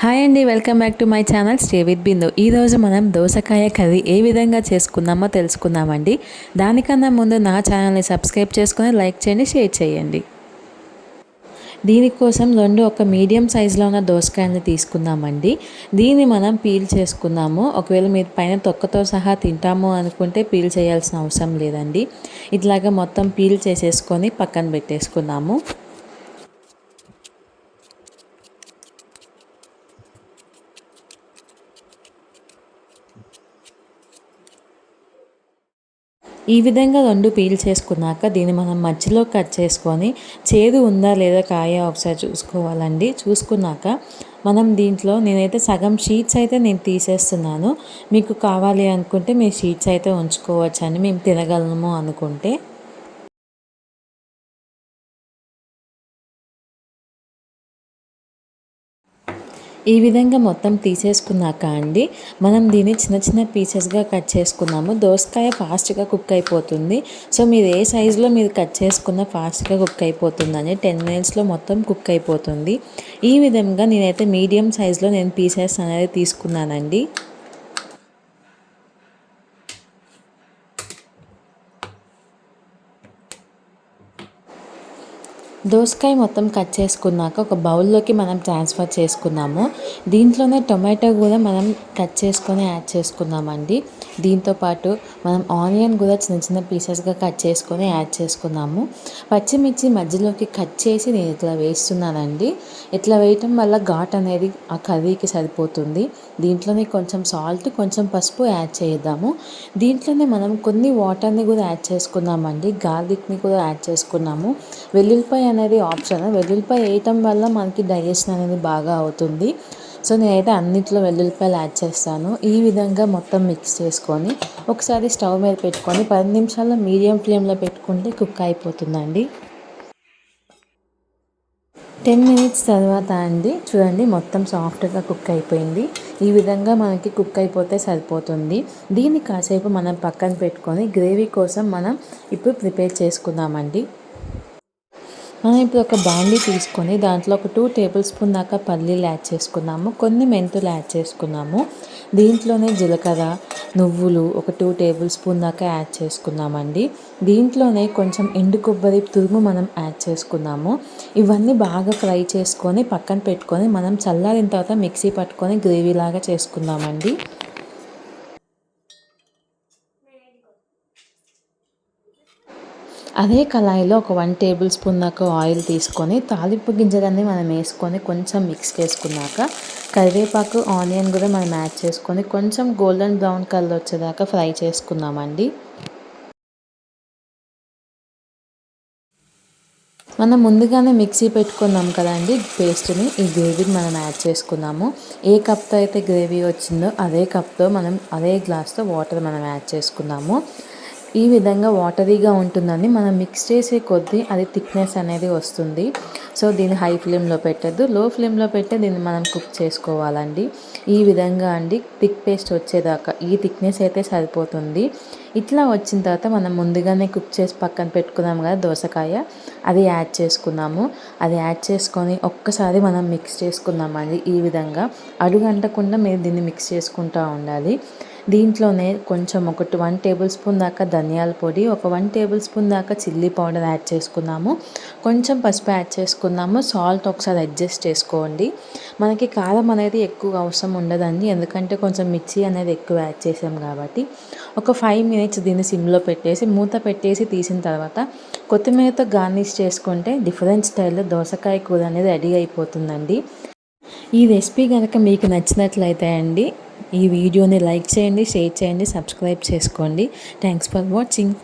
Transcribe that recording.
Hi అండి, welcome back to my channel stay with Bindu. ఈరోజు మనం దోసకాయ కర్రీ ఏ విధంగా చేసుకుందామో తెలుసుకుందామండి. దానికన్నా ముందు నా ఛానల్ని సబ్స్క్రైబ్ చేసుకొని లైక్ చేయండి, షేర్ చేయండి. దీనికోసం ఒక మీడియం సైజులో ఉన్న దోసకాయని తీసుకుందామండి. దీన్ని మనం పీల్ చేసుకుందాము. ఒకవేళ మీరు పైన తొక్కతో సహా తింటాము అనుకుంటే పీల్ చేయాల్సిన అవసరం లేదండి. ఇట్లాగా మొత్తం పీల్ చేసేసుకొని పక్కన పెట్టేసుకుందాము. ఈ విధంగా రెండు పీల్ చేసుకున్నాక దీన్ని మనం మధ్యలో కట్ చేసుకొని చేదు ఉందా లేదా కాయ ఒకసారి చూసుకోవాలండి. చూసుకున్నాక మనం దీంట్లో నేనైతే సగం షీట్స్ అయితే నేను తీసేస్తున్నాను. మీకు కావాలి అనుకుంటే మీ షీట్స్ అయితే ఉంచుకోవచ్చండి, మేము తినగలము అనుకుంటే. ఈ విధంగా మొత్తం తీసేసుకున్నాక అండి మనం దీన్ని చిన్న చిన్న పీసెస్గా కట్ చేసుకున్నాము. దోసకాయ ఫాస్ట్గా కుక్ అయిపోతుంది. సో మీరు ఏ సైజులో మీరు కట్ చేసుకున్న ఫాస్ట్గా కుక్ అయిపోతుందని 10 మినిట్స్లో మొత్తం కుక్ అయిపోతుంది. ఈ విధంగా నేనైతే మీడియం సైజులో నేను పీసెస్ అనేది తీసుకున్నానండి. దోసకాయ మొత్తం కట్ చేసుకున్నాక ఒక బౌల్లోకి మనం ట్రాన్స్ఫర్ చేసుకున్నాము. దీంట్లోనే టొమాటో కూడా మనం కట్ చేసుకొని యాడ్ చేసుకున్నామండి. దీంతోపాటు మనం ఆనియన్ కూడా చిన్న చిన్న పీసెస్గా కట్ చేసుకొని యాడ్ చేసుకున్నాము. పచ్చిమిర్చి మధ్యలోకి కట్ చేసి నేను ఇట్లా వేస్తున్నానండి. ఇట్లా వేయటం వల్ల ఘాట్ అనేది ఆ కర్రీకి సరిపోతుంది. దీంట్లోనే కొంచెం సాల్ట్, కొంచెం పసుపు యాడ్ చేద్దాము. దీంట్లోనే మనం కొన్ని వాటర్ని కూడా యాడ్ చేసుకున్నామండి. గార్లిక్ని కూడా యాడ్ చేసుకున్నాము. వెల్లుల్లిపాయ అనేది ఆప్షన్. వెల్లుల్లిపాయ వేయటం వల్ల మనకి డైజెషన్ అనేది బాగా అవుతుంది. సో నేనైతే అన్నిట్లో వెల్లుల్లిపాయలు యాడ్ చేస్తాను. ఈ విధంగా మొత్తం మిక్స్ చేసుకొని ఒకసారి స్టవ్ మీద పెట్టుకొని 10 నిమిషాల్లో మీడియం ఫ్లేమ్లో పెట్టుకుంటే కుక్ అయిపోతుందండి. 10 మినిట్స్ తర్వాత అండి చూడండి మొత్తం సాఫ్ట్గా కుక్ అయిపోయింది. ఈ విధంగా మనకి కుక్ అయిపోతే సరిపోతుంది. దీన్ని కాసేపు మనం పక్కన పెట్టుకొని గ్రేవీ కోసం మనం ఇప్పుడు ప్రిపేర్ చేసుకుందామండి. మనం ఇప్పుడు ఒక బాండీ తీసుకొని దాంట్లో ఒక 2 టేబుల్ స్పూన్ దాకా పల్లీలు యాడ్ చేసుకున్నాము. కొన్ని మెంతులు యాడ్ చేసుకున్నాము. దీంట్లోనే జీలకర్ర, నువ్వులు ఒక 2 టేబుల్ స్పూన్ దాకా యాడ్ చేసుకున్నామండి. దీంట్లోనే కొంచెం ఎండు కొబ్బరి తురుము మనం యాడ్ చేసుకున్నాము. ఇవన్నీ బాగా ఫ్రై చేసుకొని పక్కన పెట్టుకొని మనం చల్లారిన తర్వాత మిక్సీ పట్టుకొని గ్రేవీ లాగా చేసుకుందామండి. అదే కళాయిలో ఒక 1 టేబుల్ స్పూన్ దాకా ఆయిల్ తీసుకొని తాలింపు గింజలన్నీ మనం వేసుకొని కొంచెం మిక్స్ చేసుకున్నాక కరివేపాకు, ఆనియన్ కూడా మనం యాడ్ చేసుకొని కొంచెం గోల్డెన్ బ్రౌన్ కలర్ వచ్చేదాకా ఫ్రై చేసుకుందామండి. మనం ముందుగానే మిక్సీ పెట్టుకున్నాం కదండి పేస్ట్ని, ఈ గ్రేవీని మనం యాడ్ చేసుకున్నాము. ఏ కప్తో అయితే గ్రేవీ వచ్చిందో అదే కప్తో మనం అదే గ్లాస్తో వాటర్ మనం యాడ్ చేసుకున్నాము. ఈ విధంగా వాటరీగా ఉంటుందండి. మనం మిక్స్ చేసే కొద్దీ అది థిక్నెస్ అనేది వస్తుంది. సో దీన్ని హై ఫ్లేమ్లో పెట్టద్దు, లో ఫ్లేమ్లో పెట్టి దీన్ని మనం కుక్ చేసుకోవాలండి. ఈ విధంగా అండి థిక్ పేస్ట్ వచ్చేదాకా ఈ థిక్నెస్ అయితే సరిపోతుంది. ఇట్లా వచ్చిన తర్వాత మనం ముందుగానే కుక్ చేసి పక్కన పెట్టుకున్నాం కదా దోసకాయ, అది యాడ్ చేసుకున్నాము. అది యాడ్ చేసుకొని ఒక్కసారి మనం మిక్స్ చేసుకుందామండి. ఈ విధంగా అడుగంటకుండా మీరు దీన్ని మిక్స్ చేసుకుంటూ ఉండాలి. దీంట్లోనే కొంచెం 1 టేబుల్ స్పూన్ దాకా ధనియాల పొడి, ఒక 1 టేబుల్ స్పూన్ దాకా చిల్లీ పౌడర్ యాడ్ చేసుకున్నాము. కొంచెం పసుపు యాడ్ చేసుకున్నాము. సాల్ట్ ఒకసారి అడ్జస్ట్ చేసుకోండి. మనకి కారం అనేది ఎక్కువ అవసరం ఉండదండి, ఎందుకంటే కొంచెం మిర్చి అనేది ఎక్కువ యాడ్ చేసాం కాబట్టి. ఒక 5 మినిట్స్ దీన్ని సిమ్లో పెట్టేసి మూత పెట్టేసి తీసిన తర్వాత కొత్తిమీరతో గార్నిష్ చేసుకుంటే డిఫరెంట్ స్టైల్లో దోసకాయ కూర అనేది రెడీ అయిపోతుందండి. ఈ రెసిపీ కనుక మీకు నచ్చినట్లయితే అండి ఈ వీడియోని లైక్ చేయండి, షేర్ చేయండి, సబ్స్క్రైబ్ చేసుకోండి. Thanks for watching.